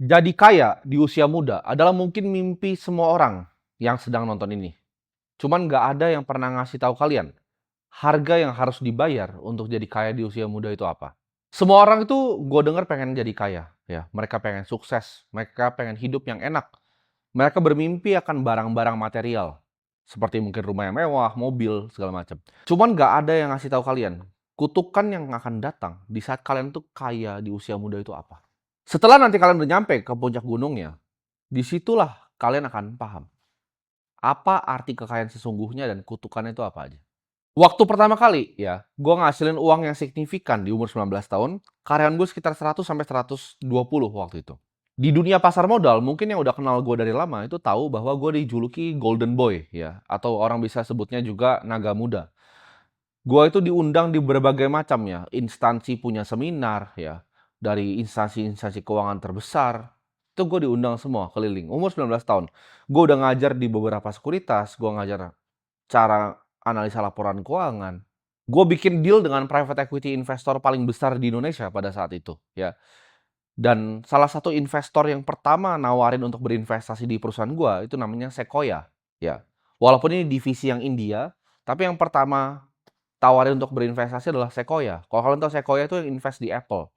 Jadi kaya di usia muda adalah mungkin mimpi semua orang yang sedang nonton ini. Cuman nggak ada yang pernah ngasih tahu kalian, harga yang harus dibayar untuk jadi kaya di usia muda itu apa. Semua orang itu gue denger pengen jadi kaya, ya. Mereka pengen sukses, mereka pengen hidup yang enak. Mereka bermimpi akan barang-barang material, seperti mungkin rumah yang mewah, mobil, segala macam. Cuman nggak ada yang ngasih tahu kalian, kutukan yang akan datang di saat kalian tuh kaya di usia muda itu apa. Setelah nanti kalian udah nyampe ke puncak gunungnya, disitulah kalian akan paham, apa arti kekayaan sesungguhnya dan kutukannya itu apa aja. Waktu pertama kali ya, gue ngasilin uang yang signifikan di umur 19 tahun, karyawan gue sekitar 100 sampai 120 waktu itu. Di dunia pasar modal, mungkin yang udah kenal gue dari lama itu tahu bahwa gue dijuluki Golden Boy ya, atau orang bisa sebutnya juga naga muda. Gue itu diundang di berbagai macam ya, instansi punya seminar ya, dari instansi-instansi keuangan terbesar, itu gue diundang semua keliling, umur 19 tahun. Gue udah ngajar di beberapa sekuritas, gue ngajar cara analisa laporan keuangan. Gue bikin deal dengan private equity investor paling besar di Indonesia pada saat itu, ya. Dan salah satu investor yang pertama nawarin untuk berinvestasi di perusahaan gue itu namanya Sequoia, ya. Walaupun ini divisi yang India, tapi yang pertama tawarin untuk berinvestasi adalah Sequoia. Kalau kalian tahu Sequoia itu yang invest di Apple.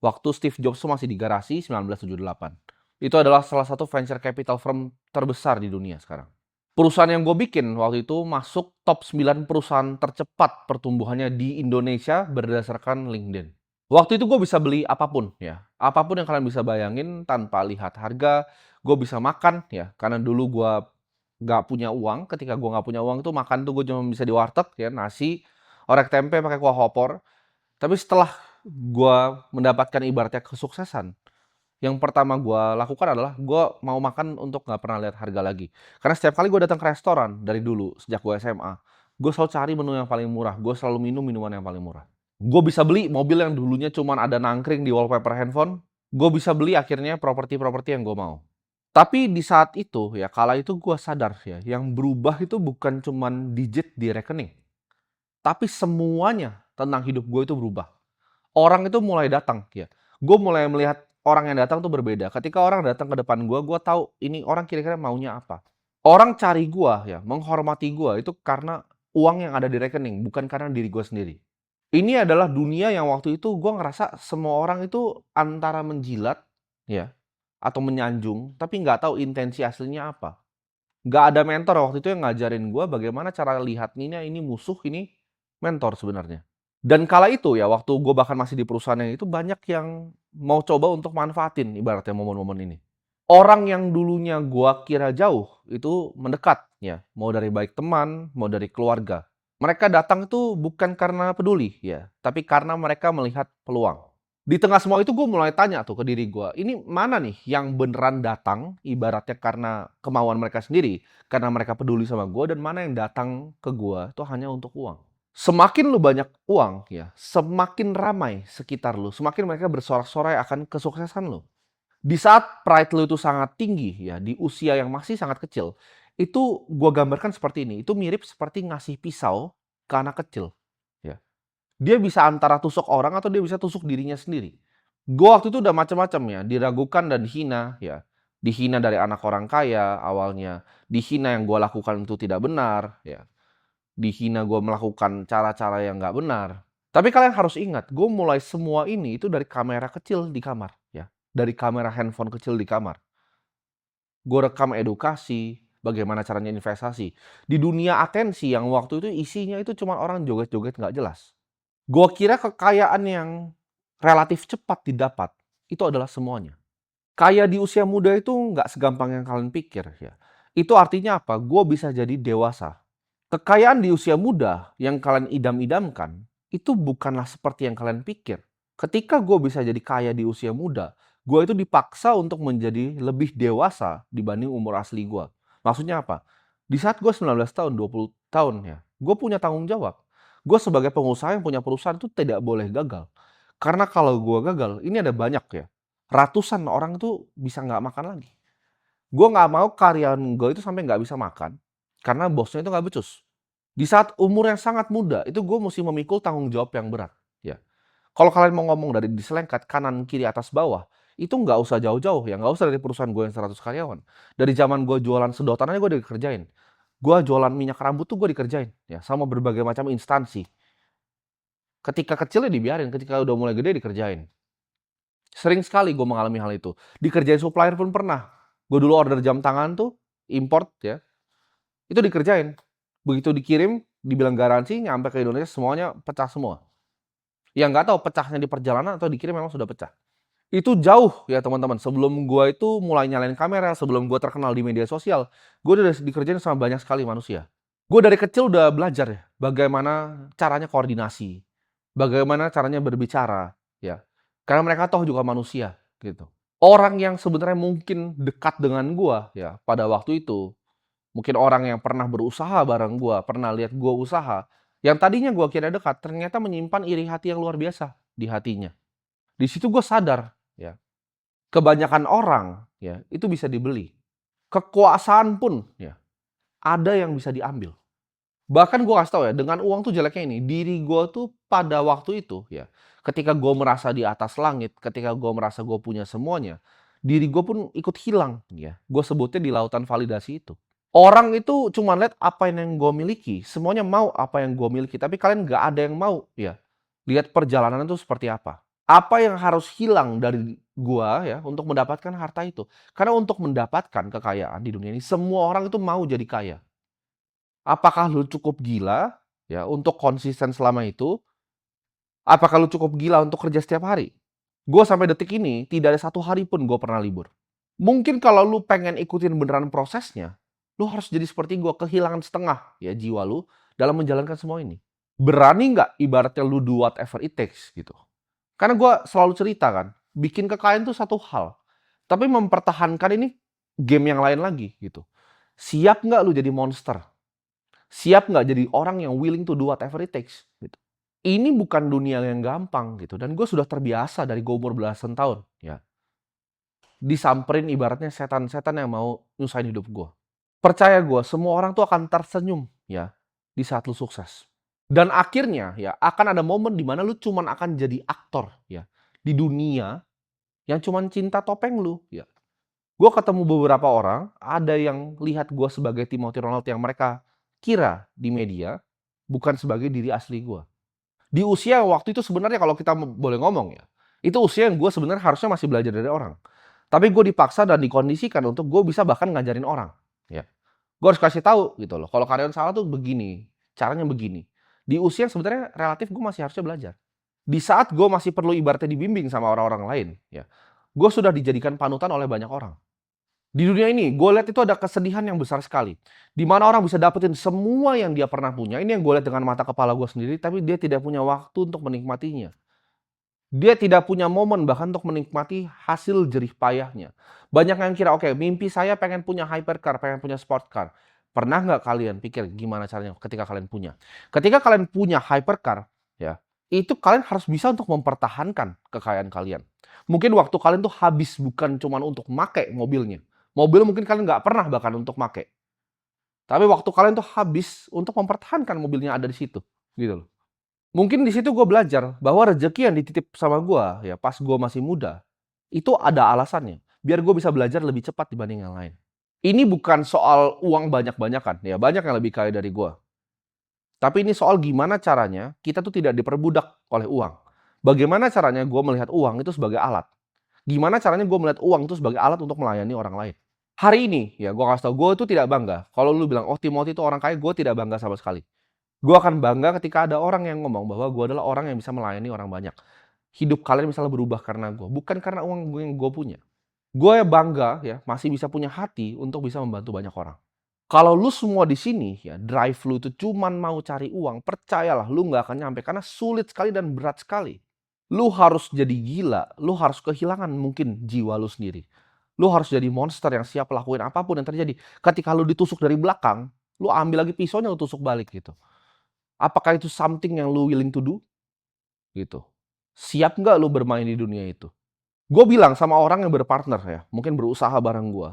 Waktu Steve Jobs tuh masih di garasi 1978. Itu adalah salah satu venture capital firm terbesar di dunia sekarang. Perusahaan yang gue bikin waktu itu masuk top 9 perusahaan tercepat pertumbuhannya di Indonesia berdasarkan LinkedIn. Waktu itu gue bisa beli apapun ya. Apapun yang kalian bisa bayangin tanpa lihat harga. Gue bisa makan ya. Karena dulu gue nggak punya uang. Ketika gue nggak punya uang itu makan tuh gue cuma bisa di warteg ya. Nasi, orek tempe pakai kuah opor. Tapi setelah gue mendapatkan ibaratnya kesuksesan, yang pertama gue lakukan adalah gue mau makan untuk nggak pernah lihat harga lagi. Karena setiap kali gue datang ke restoran dari dulu sejak gue SMA, gue selalu cari menu yang paling murah. Gue selalu minum minuman yang paling murah. Gue bisa beli mobil yang dulunya cuma ada nangkring di wallpaper handphone. Gue bisa beli akhirnya properti-properti yang gue mau. Tapi di saat itu ya, kala itu gue sadar ya, yang berubah itu bukan cuman digit di rekening. Tapi semuanya tentang hidup gue itu berubah. Orang itu mulai datang ya. Gue mulai melihat orang yang datang tuh berbeda. Ketika orang datang ke depan gue tahu ini orang kira-kira maunya apa. Orang cari gue ya, menghormati gue itu karena uang yang ada di rekening, bukan karena diri gue sendiri. Ini adalah dunia yang waktu itu gue ngerasa semua orang itu antara menjilat ya, atau menyanjung, tapi nggak tahu intensi aslinya apa. Nggak ada mentor waktu itu yang ngajarin gue bagaimana cara lihat ini musuh, ini mentor sebenarnya. Dan kala itu ya, waktu gue bahkan masih di perusahaan yang itu, banyak yang mau coba untuk manfaatin ibaratnya momen-momen ini. Orang yang dulunya gue kira jauh, itu mendekat ya. Mau dari baik teman, mau dari keluarga. Mereka datang itu bukan karena peduli ya, tapi karena mereka melihat peluang. Di tengah semua itu gue mulai tanya tuh ke diri gue, ini mana nih yang beneran datang ibaratnya karena kemauan mereka sendiri, karena mereka peduli sama gue, dan mana yang datang ke gue itu hanya untuk uang. Semakin lu banyak uang ya, semakin ramai sekitar lu, semakin mereka bersorak-sorai akan kesuksesan lu. Di saat pride lu itu sangat tinggi ya, di usia yang masih sangat kecil, itu gua gambarkan seperti ini, itu mirip seperti ngasih pisau ke anak kecil, ya. Dia bisa antara tusuk orang atau dia bisa tusuk dirinya sendiri. Gua waktu itu udah macam-macam ya, diragukan dan dihina ya. Dihina dari anak orang kaya awalnya, dihina yang gua lakukan itu tidak benar ya. Dihina gue melakukan cara-cara yang nggak benar. Tapi kalian harus ingat, gue mulai semua ini itu dari kamera kecil di kamar, ya. Dari kamera handphone kecil di kamar. Gue rekam edukasi, bagaimana caranya investasi. Di dunia atensi yang waktu itu isinya itu cuma orang joget-joget nggak jelas. Gue kira kekayaan yang relatif cepat didapat, itu adalah semuanya. Kaya di usia muda itu nggak segampang yang kalian pikir, ya. Itu artinya apa? Gue bisa jadi dewasa. Kekayaan di usia muda yang kalian idam-idamkan, itu bukanlah seperti yang kalian pikir. Ketika gue bisa jadi kaya di usia muda, gue itu dipaksa untuk menjadi lebih dewasa dibanding umur asli gue. Maksudnya apa? Di saat gue 19 tahun, 20 tahun ya, gue punya tanggung jawab. Gue sebagai pengusaha yang punya perusahaan itu tidak boleh gagal. Karena kalau gue gagal, ini ada banyak ya. Ratusan orang itu bisa nggak makan lagi. Gue nggak mau karyawan gue itu sampai nggak bisa makan, karena bosnya itu nggak becus. Di saat umur yang sangat muda, itu gue mesti memikul tanggung jawab yang berat, ya. Kalau kalian mau ngomong dari diselengkat kanan, kiri, atas, bawah, itu nggak usah jauh-jauh ya, nggak usah dari perusahaan gue yang 100 karyawan. Dari zaman gue jualan sedotan aja gue dikerjain. Gue jualan minyak rambut tuh gue dikerjain ya, sama berbagai macam instansi. Ketika kecil ya dibiarin, ketika udah mulai gede dikerjain. Sering sekali gue mengalami hal itu. Dikerjain supplier pun pernah. Gue dulu order jam tangan tuh, import ya, itu dikerjain. Begitu dikirim, dibilang garansi, nyampe ke Indonesia semuanya pecah semua. Yang nggak tahu pecahnya di perjalanan atau dikirim memang sudah pecah. Itu jauh ya teman-teman, sebelum gua itu mulai nyalain kamera, sebelum gua terkenal di media sosial, gua udah dikerjain sama banyak sekali manusia. Gua dari kecil udah belajar ya, bagaimana caranya koordinasi, bagaimana caranya berbicara, ya. Karena mereka toh juga manusia, gitu. Orang yang sebenarnya mungkin dekat dengan gua ya, pada waktu itu, mungkin orang yang pernah berusaha bareng gua, pernah lihat gua usaha, yang tadinya gua kira dekat, ternyata menyimpan iri hati yang luar biasa di hatinya. Di situ gua sadar, ya. Kebanyakan orang, ya, itu bisa dibeli. Kekuasaan pun, ya, ada yang bisa diambil. Bahkan gue kasih tahu ya, dengan uang tuh jeleknya ini, diri gue tuh pada waktu itu, ya, ketika gue merasa di atas langit, ketika gue merasa gue punya semuanya, diri gue pun ikut hilang, ya. Gue sebutnya di lautan validasi itu. Orang itu cuma lihat apa yang gue miliki, semuanya mau apa yang gue miliki, tapi kalian nggak ada yang mau, ya. Lihat perjalanan itu seperti apa. Apa yang harus hilang dari gua ya untuk mendapatkan harta itu? Karena untuk mendapatkan kekayaan di dunia ini semua orang itu mau jadi kaya. Apakah lu cukup gila ya untuk konsisten selama itu? Apakah lu cukup gila untuk kerja setiap hari? Gua sampai detik ini tidak ada satu hari pun gua pernah libur. Mungkin kalau lu pengen ikutin beneran prosesnya, lu harus jadi seperti gua kehilangan setengah ya jiwa lu dalam menjalankan semua ini. Berani nggak ibaratnya lu do whatever it takes gitu. Karena gue selalu cerita kan, bikin kekayaan itu satu hal, tapi mempertahankan ini game yang lain lagi gitu. Siap nggak lu jadi monster? Siap nggak jadi orang yang willing to do whatever it takes? Gitu. Ini bukan dunia yang gampang gitu, dan gue sudah terbiasa dari gue umur belasan tahun ya. Disamperin ibaratnya setan-setan yang mau nyusahin hidup gue. Percaya gue, semua orang tuh akan tersenyum ya di saat lu sukses. Dan akhirnya ya akan ada momen di mana lu cuman akan jadi aktor ya di dunia yang cuman cinta topeng lu, ya. Gue ketemu beberapa orang, ada yang lihat gue sebagai Timothy Ronald yang mereka kira di media, bukan sebagai diri asli gue. Di usia waktu itu sebenarnya kalau kita boleh ngomong ya, itu usia yang gue sebenarnya harusnya masih belajar dari orang. Tapi gue dipaksa dan dikondisikan untuk gue bisa bahkan ngajarin orang, ya. Gue harus kasih tahu gitu loh, kalau karyawan salah tuh begini, caranya begini. Di usia yang sebenarnya relatif gue masih harusnya belajar. Di saat gue masih perlu ibaratnya dibimbing sama orang-orang lain, ya, gue sudah dijadikan panutan oleh banyak orang. Di dunia ini, gue lihat itu ada kesedihan yang besar sekali. Di mana orang bisa dapetin semua yang dia pernah punya. Ini yang gue lihat dengan mata kepala gue sendiri, tapi dia tidak punya waktu untuk menikmatinya. Dia tidak punya momen bahkan untuk menikmati hasil jerih payahnya. Banyak yang kira, oke, mimpi saya pengen punya hypercar, pengen punya sport car. Pernah nggak kalian pikir gimana caranya ketika kalian punya? Ketika kalian punya hypercar, ya, itu kalian harus bisa untuk mempertahankan kekayaan kalian. Mungkin waktu kalian tuh habis bukan cuma untuk make mobilnya. Mobil mungkin kalian nggak pernah bahkan untuk make. Tapi waktu kalian tuh habis untuk mempertahankan mobilnya ada di situ, gitu loh. Mungkin di situ gue belajar bahwa rezeki yang dititip sama gue ya pas gue masih muda, itu ada alasannya. Biar gue bisa belajar lebih cepat dibanding yang lain. Ini bukan soal uang banyak-banyakan, ya banyak yang lebih kaya dari gue. Tapi ini soal gimana caranya kita tuh tidak diperbudak oleh uang. Bagaimana caranya gue melihat uang itu sebagai alat. Gimana caranya gue melihat uang itu sebagai alat untuk melayani orang lain. Hari ini, ya gue kasih tau, gue itu tidak bangga. Kalau lu bilang, oh Timothy itu orang kaya, gue tidak bangga sama sekali. Gue akan bangga ketika ada orang yang ngomong bahwa gue adalah orang yang bisa melayani orang banyak. Hidup kalian misalnya berubah karena gue, bukan karena uang yang gue punya. Gue bangga ya masih bisa punya hati untuk bisa membantu banyak orang. Kalau lu semua di sini ya drive lu itu cuman mau cari uang, percayalah lu nggak akan nyampe karena sulit sekali dan berat sekali. Lu harus jadi gila, lu harus kehilangan mungkin jiwa lu sendiri. Lu harus jadi monster yang siap lakuin apapun yang terjadi. Ketika lu ditusuk dari belakang, lu ambil lagi pisaunya lu tusuk balik gitu. Apakah itu something yang lu willing to do? Gitu. Siap nggak lu bermain di dunia itu? Gue bilang sama orang yang berpartner ya, mungkin berusaha bareng gue.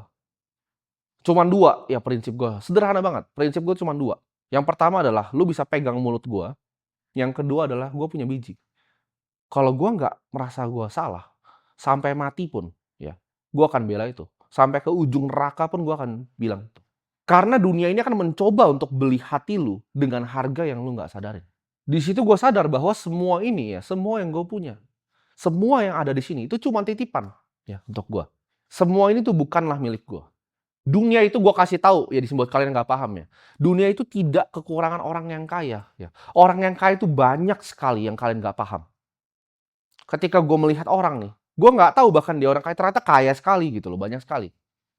Cuman dua ya prinsip gue, sederhana banget. Prinsip gue cuman dua. Yang pertama adalah lu bisa pegang mulut gue. Yang kedua adalah gue punya biji. Kalau gue nggak merasa gue salah, sampai mati pun, ya, gue akan bela itu. Sampai ke ujung neraka pun gue akan bilang itu. Karena dunia ini akan mencoba untuk beli hati lu dengan harga yang lu nggak sadarin. Di situ gue sadar bahwa semua ini ya, semua yang gue punya, semua yang ada di sini itu cuma titipan ya untuk gue. Semua ini tuh bukanlah milik gue. Dunia itu gue kasih tahu ya, buat kalian nggak paham ya. Dunia itu tidak kekurangan orang yang kaya ya. Orang yang kaya itu banyak sekali yang kalian nggak paham. Ketika gue melihat orang nih, gue nggak tahu bahkan dia orang kaya, ternyata kaya sekali gitu loh, banyak sekali.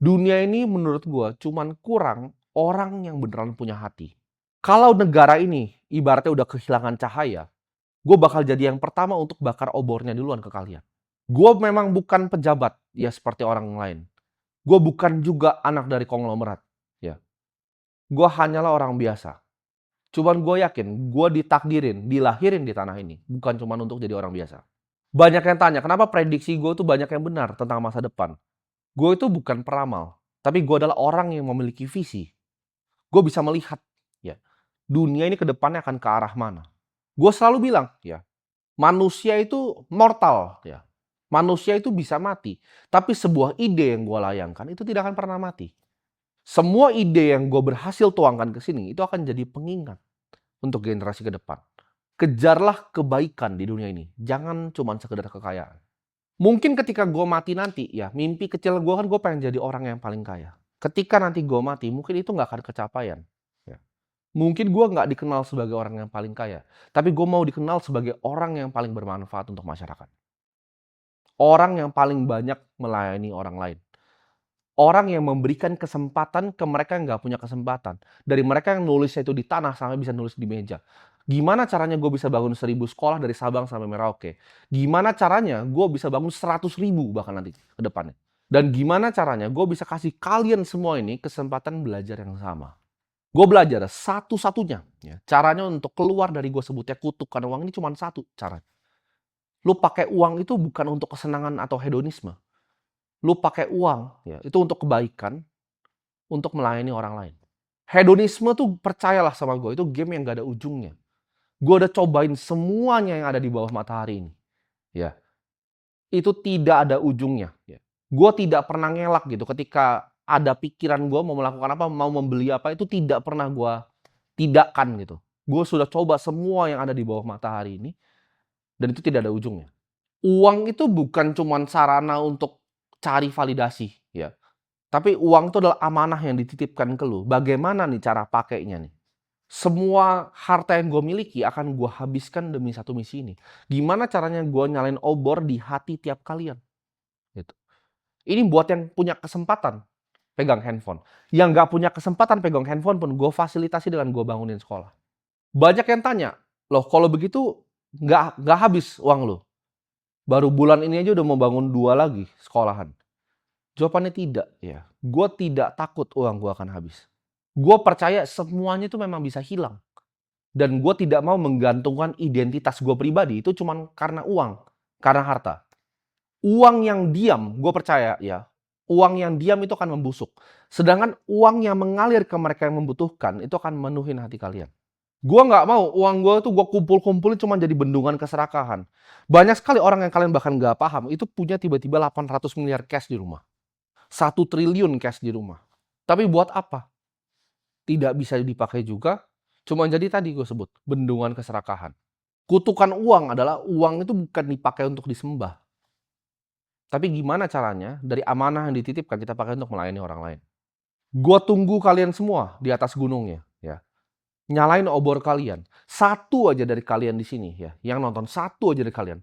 Dunia ini menurut gue cuman kurang orang yang beneran punya hati. Kalau negara ini ibaratnya udah kehilangan cahaya, gue bakal jadi yang pertama untuk bakar obornya duluan ke kalian. Gue memang bukan pejabat ya seperti orang lain. Gue bukan juga anak dari konglomerat ya. Gue hanyalah orang biasa. Cuman gue yakin gue ditakdirin, dilahirin di tanah ini, bukan cuman untuk jadi orang biasa. Banyak yang tanya, kenapa prediksi gue tuh banyak yang benar tentang masa depan. Gue itu bukan peramal, tapi gue adalah orang yang memiliki visi. Gue bisa melihat, ya, dunia ini ke depannya akan ke arah mana. Gue selalu bilang, ya, manusia itu mortal, ya. Manusia itu bisa mati, tapi sebuah ide yang gue layangkan itu tidak akan pernah mati. Semua ide yang gue berhasil tuangkan ke sini itu akan jadi pengingat untuk generasi ke depan. Kejarlah kebaikan di dunia ini, jangan cuma sekedar kekayaan. Mungkin ketika gue mati nanti, ya mimpi kecil gue kan gue pengen jadi orang yang paling kaya. Ketika nanti gue mati, mungkin itu nggak akan kecapaian. Ya. Mungkin gue nggak dikenal sebagai orang yang paling kaya, tapi gue mau dikenal sebagai orang yang paling bermanfaat untuk masyarakat. Orang yang paling banyak melayani orang lain. Orang yang memberikan kesempatan ke mereka yang nggak punya kesempatan. Dari mereka yang nulisnya itu di tanah sampai bisa nulis di meja. Gimana caranya gue bisa bangun 1.000 sekolah dari Sabang sampai Merauke? Gimana caranya gue bisa bangun 100.000 bahkan nanti ke depannya? Dan gimana caranya gue bisa kasih kalian semua ini kesempatan belajar yang sama? Gue belajar satu-satunya, ya, caranya untuk keluar dari gue sebutnya kutukan uang ini cuma satu cara. Lu pakai uang itu bukan untuk kesenangan atau hedonisme. Lu pakai uang, ya, itu untuk kebaikan, untuk melayani orang lain. Hedonisme tuh percayalah sama gue, itu game yang gak ada ujungnya. Gue udah cobain semuanya yang ada di bawah matahari ini. Ya, itu tidak ada ujungnya. Ya. Gue tidak pernah ngelak gitu ketika ada pikiran gue mau melakukan apa, mau membeli apa, itu tidak pernah gue tidakkan gitu. Gue sudah coba semua yang ada di bawah matahari ini, dan itu tidak ada ujungnya. Uang itu bukan cuma sarana untuk cari validasi, ya. Tapi uang itu adalah amanah yang dititipkan ke lu. Bagaimana nih cara pakainya nih? Semua harta yang gue miliki akan gue habiskan demi satu misi ini. Gimana caranya gue nyalain obor di hati tiap kalian? Gitu. Ini buat yang punya kesempatan pegang handphone. Yang nggak punya kesempatan pegang handphone pun gue fasilitasi dengan gue bangunin sekolah. Banyak yang tanya, loh kalau begitu nggak habis uang lo? Baru bulan ini aja udah mau bangun 2 lagi sekolahan. Jawabannya tidak ya. Gue tidak takut uang gue akan habis. Gue percaya semuanya itu memang bisa hilang. Dan gue tidak mau menggantungkan identitas gue pribadi itu cuma karena uang, karena harta. Uang yang diam, gue percaya ya, uang yang diam itu akan membusuk. Sedangkan uang yang mengalir ke mereka yang membutuhkan itu akan menuhin hati kalian. Gue nggak mau uang gue tuh gue kumpul-kumpulin cuma jadi bendungan keserakahan. Banyak sekali orang yang kalian bahkan nggak paham itu punya tiba-tiba 800 miliar cash di rumah. 1 triliun cash di rumah. Tapi buat apa? Tidak bisa dipakai juga, cuma jadi tadi gue sebut, bendungan keserakahan. Kutukan uang adalah uang itu bukan dipakai untuk disembah. Tapi gimana caranya dari amanah yang dititipkan kita pakai untuk melayani orang lain. Gue tunggu kalian semua di atas gunungnya. Ya. Nyalain obor kalian. Satu aja dari kalian di sini ya, yang nonton, satu aja dari kalian.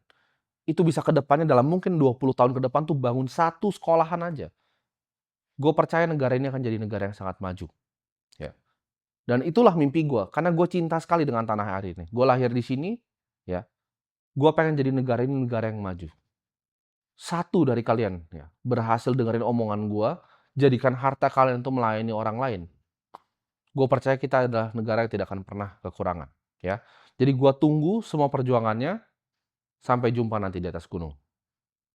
Itu bisa ke depannya dalam mungkin 20 tahun ke depan tuh bangun satu sekolahan aja. Gue percaya negara ini akan jadi negara yang sangat maju. Ya. Dan itulah mimpi gue, karena gue cinta sekali dengan tanah air ini. Gue lahir di sini, ya. Gue pengen jadi negara ini negara yang maju. Satu dari kalian, ya, berhasil dengerin omongan gue, jadikan harta kalian untuk melayani orang lain. Gue percaya kita adalah negara yang tidak akan pernah kekurangan, ya. Jadi gue tunggu semua perjuangannya. Sampai jumpa nanti di atas gunung.